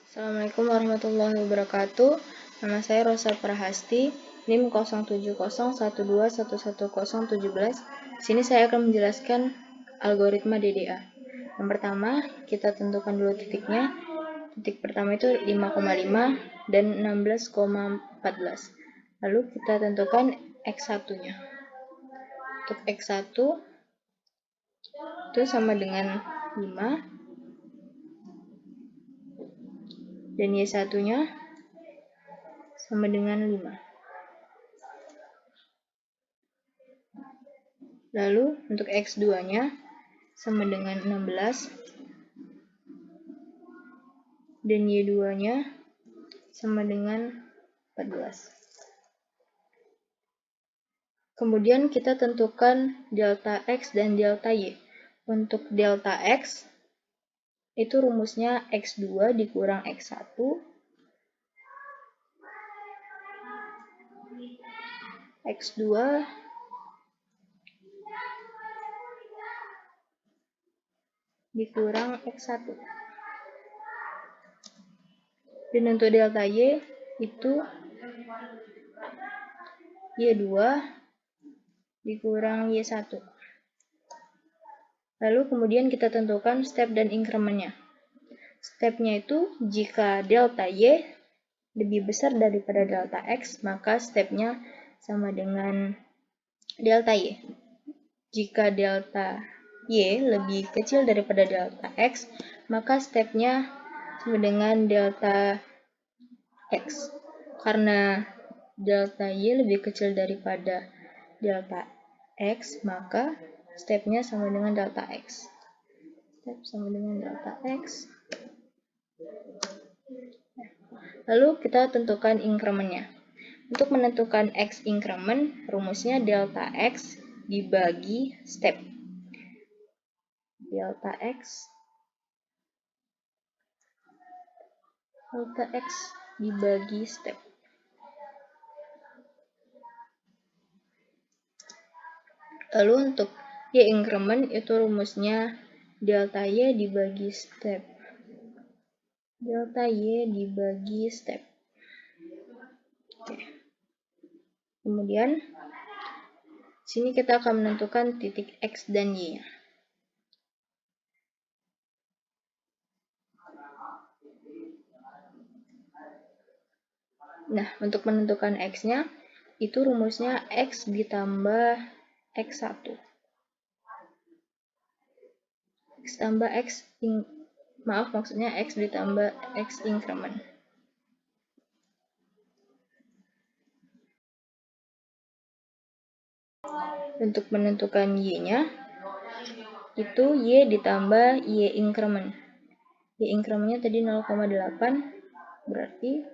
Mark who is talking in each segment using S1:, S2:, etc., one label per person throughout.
S1: Assalamualaikum warahmatullahi wabarakatuh. Nama saya Rosa Prahasti, NIM 0701211017. Di sini saya akan menjelaskan algoritma DDA. Yang pertama, kita tentukan dulu titiknya. Titik pertama itu 5,5 dan 16,14. Lalu kita tentukan X1-nya. Untuk X1 itu sama dengan 5. Dan Y1-nya sama dengan 5. Lalu untuk X2-nya sama dengan 16. Dan Y2-nya sama dengan 14. Kemudian kita tentukan delta X dan delta Y. Untuk delta X, itu rumusnya X2 dikurang X1 X2 dikurang X1. Dan untuk delta Y itu Y2 dikurang Y1. Lalu kemudian kita tentukan step dan increment-nya. Stepnya itu jika delta Y lebih besar daripada delta X, maka stepnya sama dengan delta Y. Jika delta Y lebih kecil daripada delta X, maka stepnya sama dengan delta X. Karena delta Y lebih kecil daripada delta X, maka stepnya sama dengan delta X. Step sama dengan delta X. Lalu kita tentukan increment-nya. Untuk menentukan X increment, rumusnya delta X dibagi step. Delta X dibagi step. Lalu untuk Y increment itu rumusnya delta Y dibagi step. Delta Y dibagi step. Oke. Kemudian sini kita akan menentukan titik X dan Y. Nah, untuk menentukan X-nya itu rumusnya X ditambah X1. X tambah X maksudnya X ditambah X increment. Untuk menentukan Y-nya itu Y ditambah Y increment. Y increment-nya tadi 0,8, berarti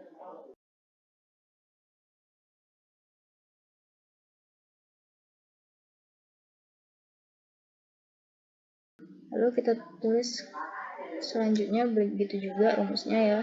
S1: lalu kita tulis selanjutnya begitu juga rumusnya ya.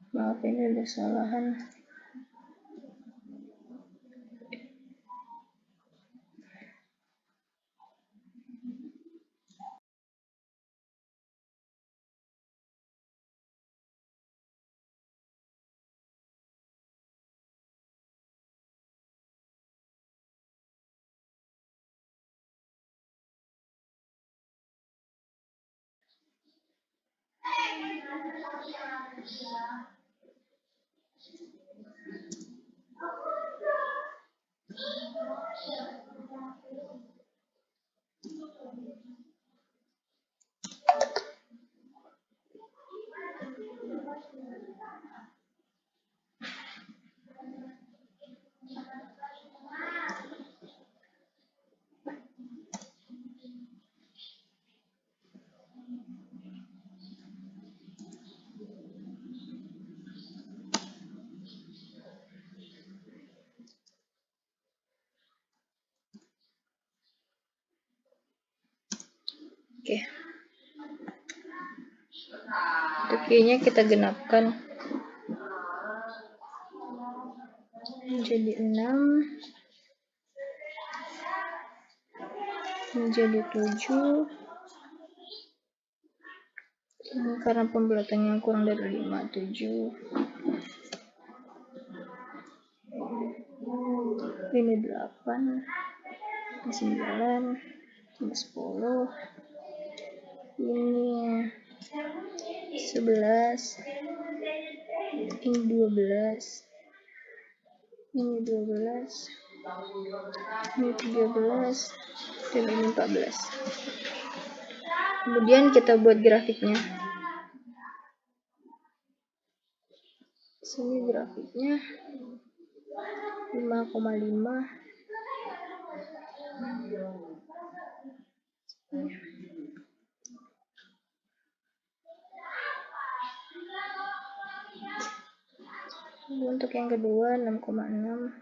S1: Maaf, ini ada kesalahan. Oke. Untuk Y-nya kita genapkan menjadi 6, menjadi 7. Ini karena pembulatannya kurang dari 5, 7. Ini 8, 9, 10. Ini 11, ini 12, ini 12, ini 13, dan ini 14. Kemudian kita buat grafiknya. Sini grafiknya 5,5. Untuk yang kedua 6,6.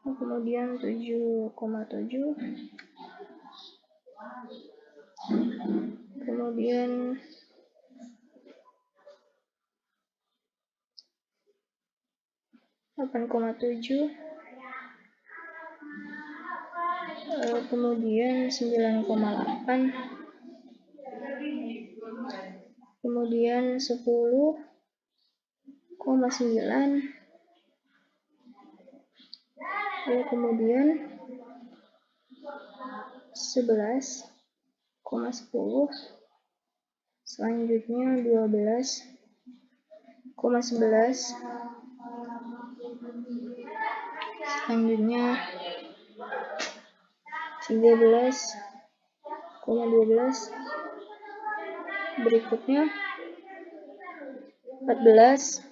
S1: Kemudian 7,7. Kemudian 8,7. Kemudian 9,8. Kemudian 10,9. Lalu kemudian 11,10. Selanjutnya 12,11. Selanjutnya 13,12. Berikutnya 14,12.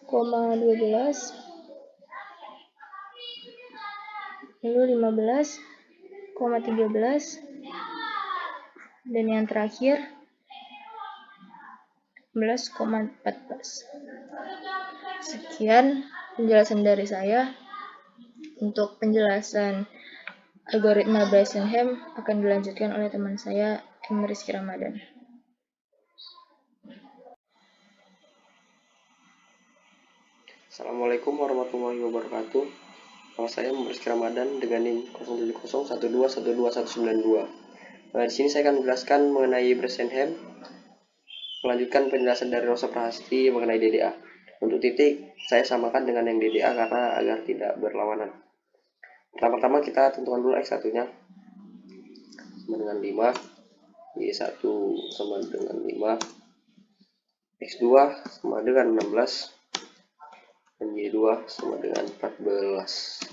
S1: Lalu 15,13. Dan yang terakhir 16,14. Sekian penjelasan dari saya. Untuk penjelasan algoritma Bresenham akan dilanjutkan oleh teman saya, M. Rizky Ramadan.
S2: Assalamualaikum warahmatullahi wabarakatuh. Nama saya M. Rizky Ramadan dengan NIM 07012121192. Nah, di sini saya akan menjelaskan mengenai Bresenham, melanjutkan penjelasan dari Rosa Prahasti mengenai DDA. Untuk titik, saya samakan dengan yang DDA karena agar tidak berlawanan. Pertama-tama kita tentukan dulu X1-nya sama dengan 5, Y1 sama dengan 5, X2 sama dengan 16, dan Y2 sama dengan 14.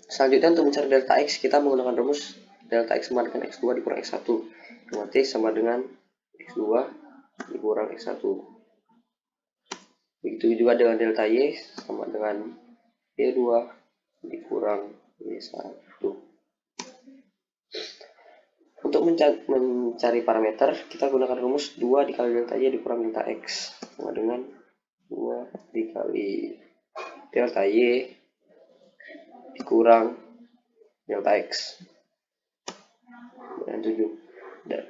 S2: Selanjutnya untuk mencari delta X, kita menggunakan rumus delta X sama dengan X2 dikurang X1, otomatis sama dengan X2 dikurang X1. Begitu juga dengan delta Y sama dengan Y2 dikurang Y1. Untuk mencari parameter, kita gunakan rumus 2 dikali delta Y dikurang delta X sama dengan 2 dikali delta Y dikurang delta X. dengan 7, dan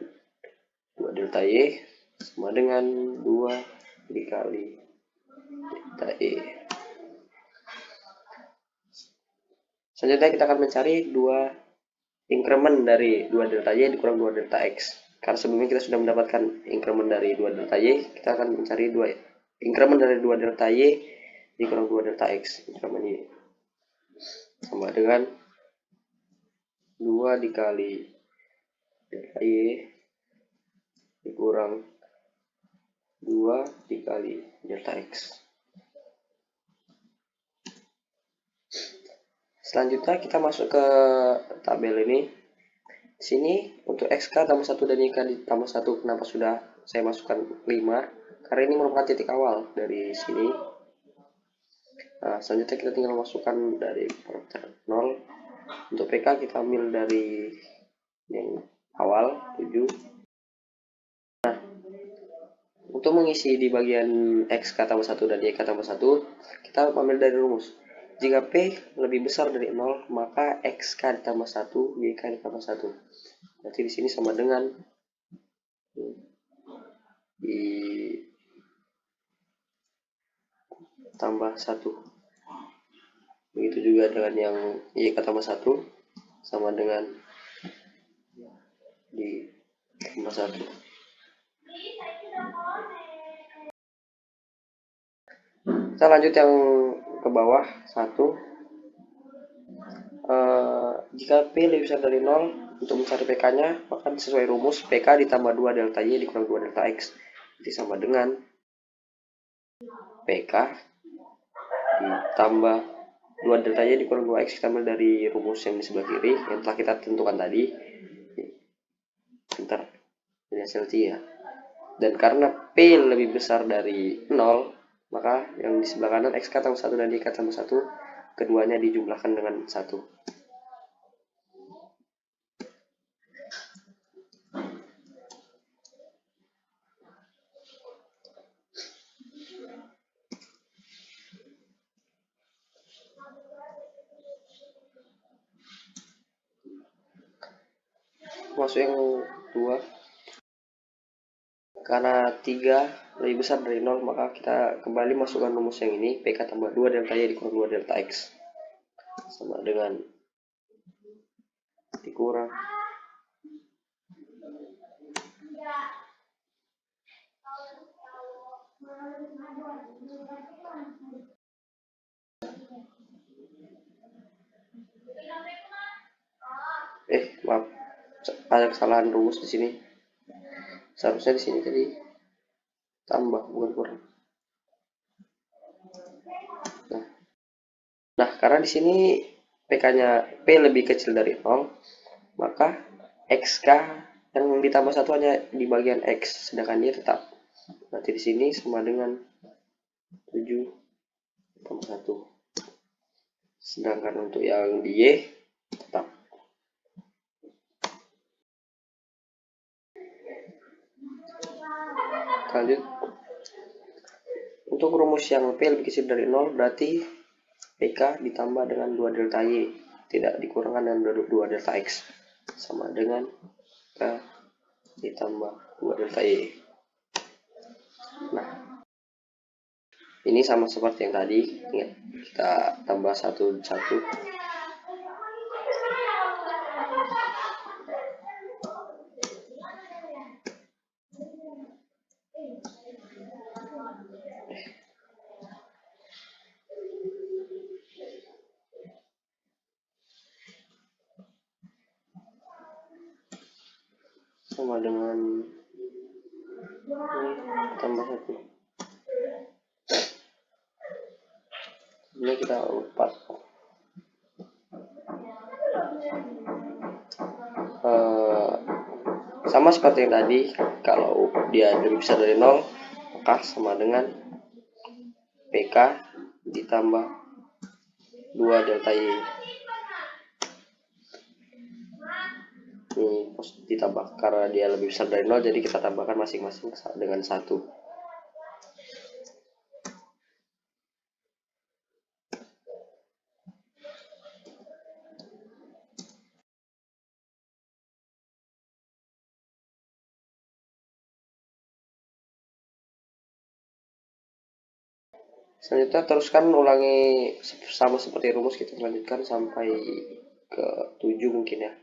S2: 2 delta Y sama dengan 2 dikali delta Y. Selanjutnya kita akan mencari 2 increment dari 2 delta Y dikurang 2 delta X. Karena sebelumnya kita sudah mendapatkan increment dari 2 delta Y, kita akan mencari 2 increment dari 2 delta Y dikurang 2 delta X. Increment Y sama dengan 2 dikali delta Y dikurang 2 dikali delta X. Selanjutnya kita masuk ke tabel ini. Di sini untuk XK tambah 1 dan YK ditambah 1, kenapa sudah saya masukkan 5? Karena ini merupakan titik awal dari sini. Nah, selanjutnya kita tinggal masukkan dari parameter 0. Untuk PK kita ambil dari yang awal 7. Nah, untuk mengisi di bagian XK tambah 1 dan YK tambah 1, kita ambil dari rumus. Jika P lebih besar dari 0, maka XK ditambah 1, YK ditambah 1. Berarti di sini sama dengan ditambah 1. Begitu juga dengan yang YK tambah 1 sama dengan ditambah 1. Kita lanjut yang ke bawah 1. Jika P lebih besar dari 0, untuk mencari PK-nya, maka sesuai rumus PK ditambah 2 delta Y dikurang 2 delta X. Jadi sama dengan PK ditambah 2 delta Y dikurang 2X, kita ambil dari rumus yang di sebelah kiri yang telah kita tentukan tadi. Bentar, ini hasil ya. Dan karena P lebih besar dari 0, maka yang di sebelah kanan XK tambah 1 dan YK tambah 1, keduanya dijumlahkan dengan 1. Masuk yang 2. Karena 3 lebih besar dari 0, maka kita kembali masukkan rumus yang ini. PK tambah 2 delta Y dikurang 2 delta X sama dengan dikurang maaf, ada kesalahan rumus di sini. Seharusnya di sini tadi tambah, bukan kurang. Nah, karena di sini PK-nya P lebih kecil dari 0, maka XK yang ditambah 1 hanya di bagian X, sedangkan Y tetap. Berarti di sini sama dengan 7 tambah 1. Sedangkan untuk yang di Y tetap. Lanjut. Untuk rumus yang P lebih kecil dari 0, berarti PK ditambah dengan 2 delta Y, tidak dikurangkan dengan 2 delta X, sama dengan K ditambah 2 delta Y. Nah, ini sama seperti yang tadi, kita tambah 1 sama dengan tambah 1. Ini kita 4. Sama seperti yang tadi, kalau dia lebih besar dari 0, maka sama dengan PK ditambah 2 delta Y. Ini ditambah karena dia lebih besar dari 0, jadi kita tambahkan masing-masing dengan 1. Selanjutnya teruskan ulangi sama seperti rumus, kita lanjutkan sampai ke 7 mungkin ya.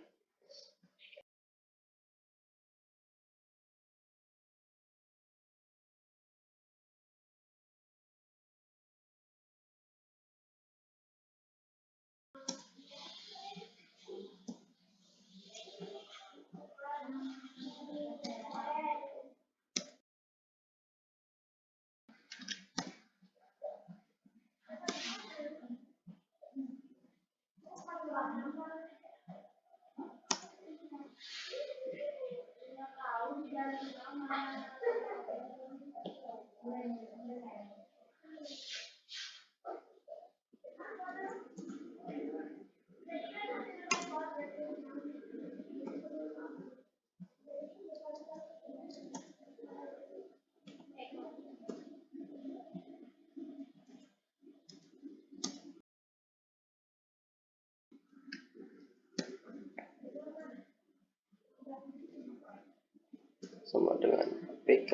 S2: Sama dengan PK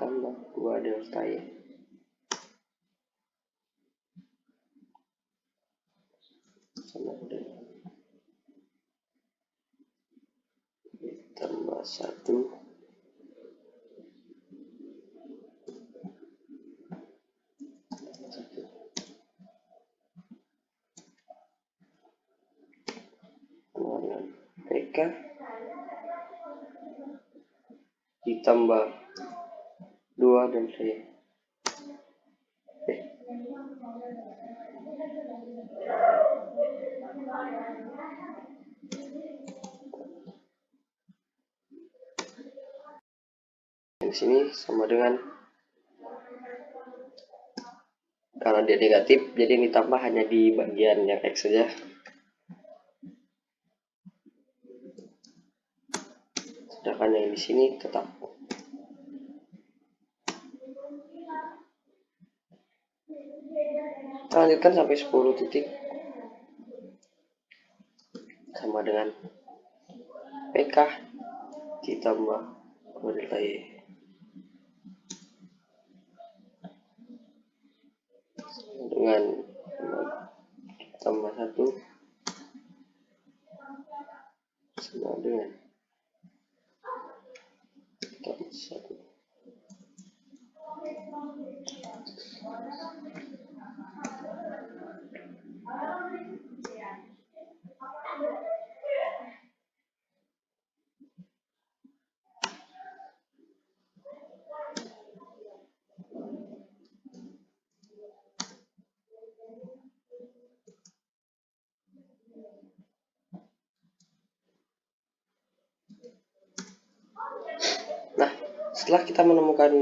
S2: tambah 2 delta Y sama dengan tambah 1 dengan PK ditambah 2 delta Y. Di sini sama dengan, karena dia negatif jadi ini tambah hanya di bagian yang X saja. Sedangkan yang di sini tetap. Lanjutkan sampai 10 titik sama dengan PK ditambah 2 delta Y dengan tambah 1 sama dengan tambah 1. Nah, setelah kita menemukan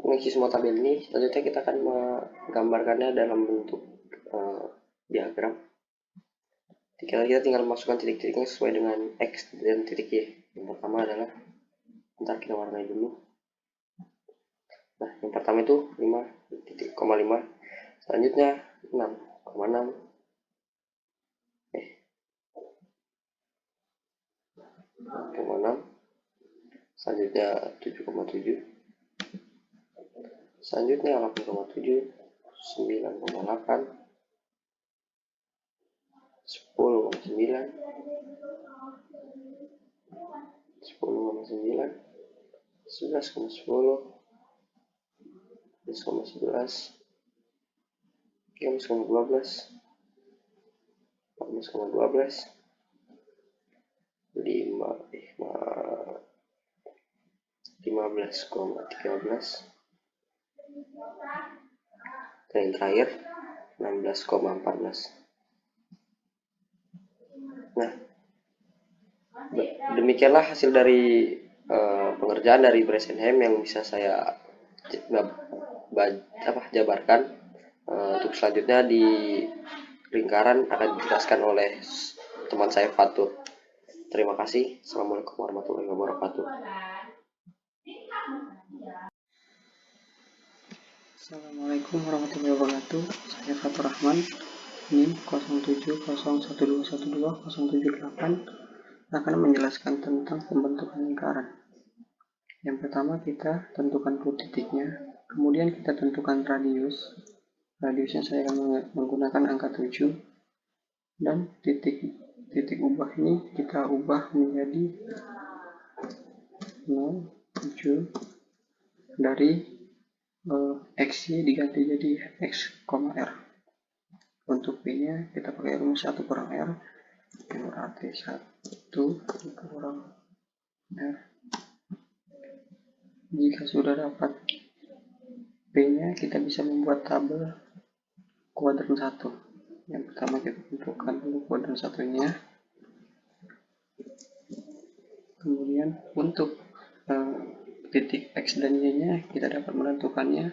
S2: mengisi semua tabel ini, selanjutnya kita akan menggambarkannya dalam bentuk diagram. Kita tinggal masukkan titik-titiknya sesuai dengan X dan titik Y. Yang pertama adalah, ntar kita warnai dulu. Nah, yang pertama itu 5,5, selanjutnya 6,6, 6,6, selanjutnya 7,7, selanjutnya 8,7, 9,8, 10,9, 10,9, 11,10, 11,11, 13,12, 14,12, 15,13, dan yang terakhir 16,14. Nah, demikianlah hasil dari pengerjaan dari Bressenheim yang bisa saya jabarkan. Untuk selanjutnya di lingkaran akan dijelaskan oleh teman saya Fatur. Terima kasih. Assalamualaikum warahmatullahi wabarakatuh.
S3: Assalamualaikum warahmatullahi wabarakatuh. Saya Fatur Rahman, NIM 0701121278, akan menjelaskan tentang pembentukan lingkaran. Yang pertama kita tentukan dulu titiknya. Kemudian kita tentukan radius. Radiusnya saya akan menggunakan angka 7 dan titik ubah ini kita ubah menjadi 0,7 dari x-nya diganti jadi x, r. Untuk p-nya kita pakai rumus 1 kurang r, yang berarti 1 kurang r. Jika sudah dapat p-nya, kita bisa membuat tabel kuadran 1. Yang pertama kita tentukan dulu kuadran 1-nya. Kemudian untuk titik x dan y-nya kita dapat menentukannya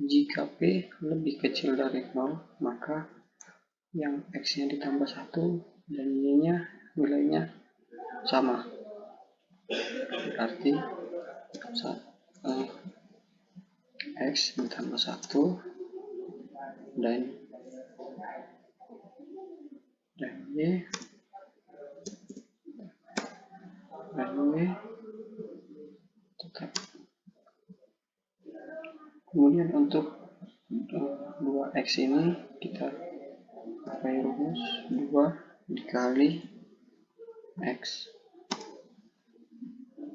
S3: jika p lebih kecil dari 0, maka yang x-nya ditambah 1 dan y-nya nilainya sama. Berarti x ditambah 1 dan y tetap. Kemudian untuk 2x ini kita pakai rumus 2 dikali x,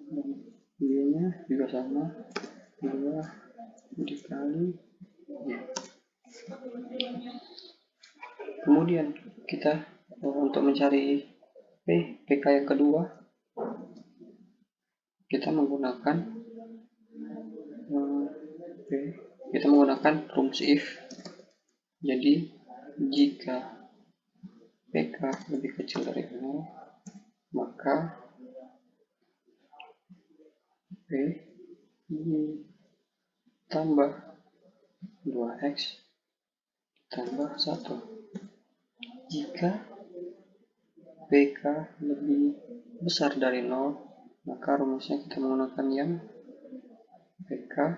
S3: dan y-nya juga sama, 2 dikali y. Kemudian kita untuk mencari pk yang kedua, kita menggunakan rumus if. Jadi jika pk lebih kecil dari 0, maka p ditambah 2x tambah 1. Jika pk lebih besar dari 0, maka rumusnya kita menggunakan yang pk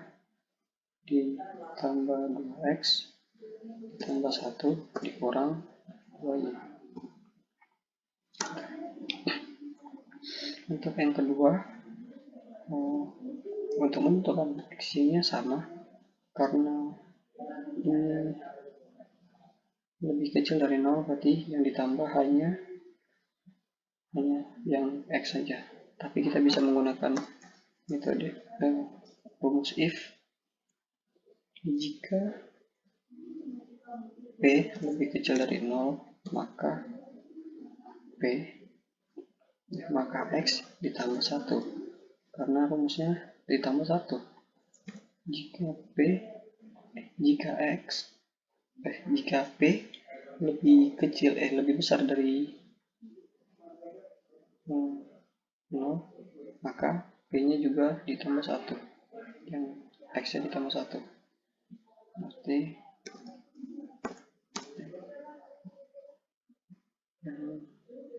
S3: ditambah 2x ditambah 1 dikurang 2y. Untuk yang kedua, untuk menentukan x-nya sama, karena ini lebih kecil dari 0, berarti yang ditambah hanya yang x saja. Tapi kita bisa menggunakan metode rumus if. Jika p lebih kecil dari 0, maka x ditambah 1, karena rumusnya ditambah 1. Jika p lebih besar dari 0, maka p-nya juga ditambah 1, yang x-nya ditambah 1. Berarti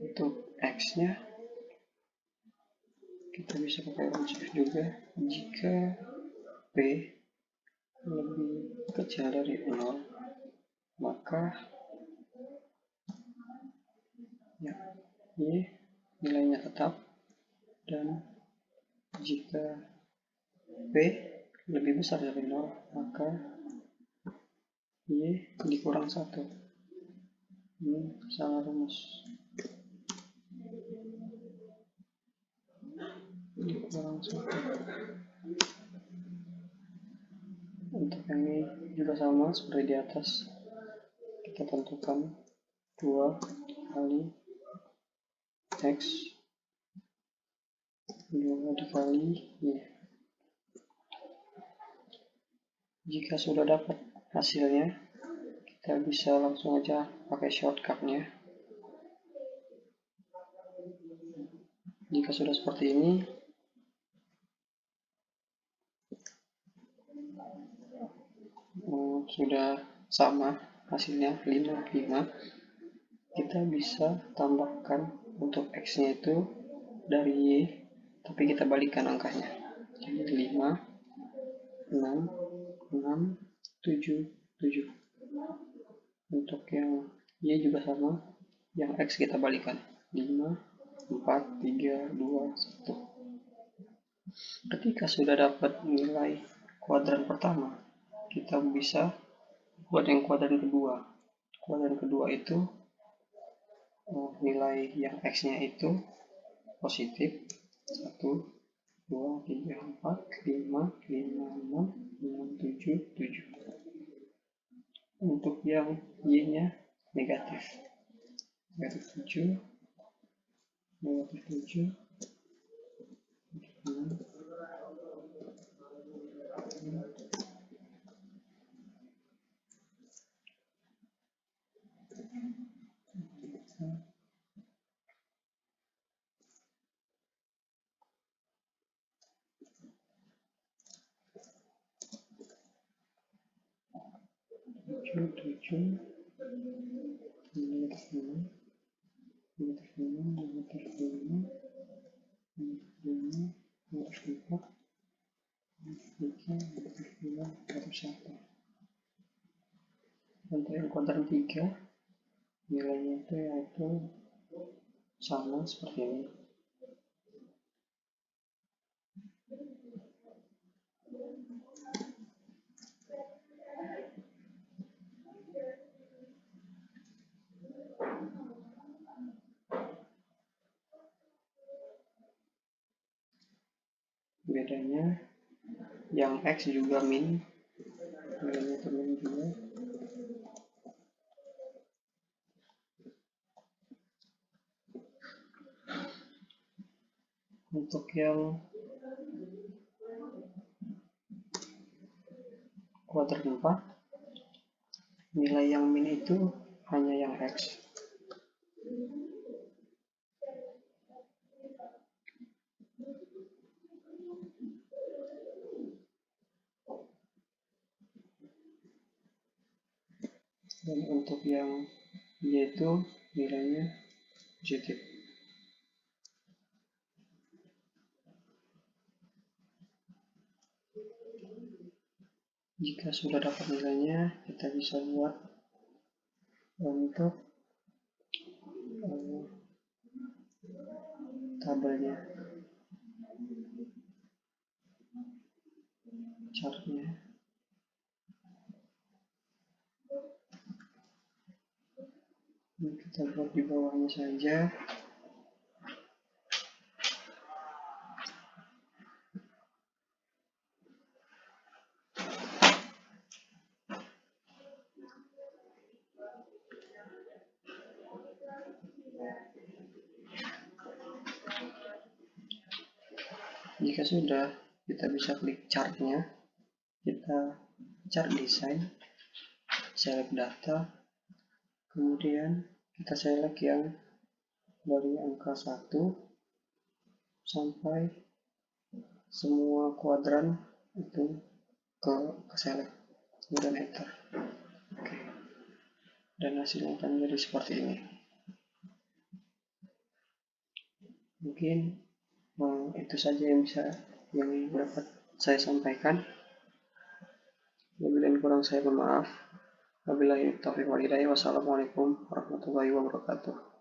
S3: untuk x-nya kita bisa pakai rumus if juga. Jika p lebih kecil dari 0, maka y nilainya tetap, dan jika p lebih besar dari 0, maka y dikurang 1. Ini salah rumus. Dikurang 1. Untuk yang ini juga sama seperti di atas. Kita tentukan 2 kali x 2 dikali y. Jika sudah dapat hasilnya, kita bisa langsung aja pakai shortcutnya. Jika sudah seperti ini, sudah sama hasilnya 5, 5, kita bisa tambahkan untuk x nya itu dari y, tapi kita balikkan angkanya. Jadi 5, 6, 6, 7, 7. Untuk yang y juga sama, yang x kita balikkan. 5, 4, 3, 2, 1. Ketika sudah dapat nilai kuadran pertama, kita bisa buat yang kuadran kedua. Kuadran kedua itu nilai yang X-nya itu positif 1, 2, 3, 4, 5, 6, 7, 7. Untuk yang Y-nya negatif 7, negatif 7, 6, tujuh, negatif 6, negatif 6, negatif 5, negatif 4, negatif 2, negatif 1. Untuk yang kuadran 3, nilainya itu yaitu sama seperti ini. Bedanya yang X juga min, nilainya itu min juga. Untuk yang kuadran 4, nilai yang min itu hanya yang X. Dan untuk yang Y itu nilainya positif. Jika sudah dapat nilainya, kita bisa buat untuk tabelnya, chartnya. Ini kita buat di bawahnya saja. Jika sudah, kita bisa klik chartnya, kita chart design, select data, kemudian kita select yang dari angka 1 sampai semua kuadran itu ke select, kemudian enter. Oke. Dan hasilnya akan jadi seperti ini. Mungkin itu saja yang dapat saya sampaikan. Lebih dan kurang saya mohon maaf. Wabillahi taufiq wal hidayah. Wassalamualaikum warahmatullahi wabarakatuh.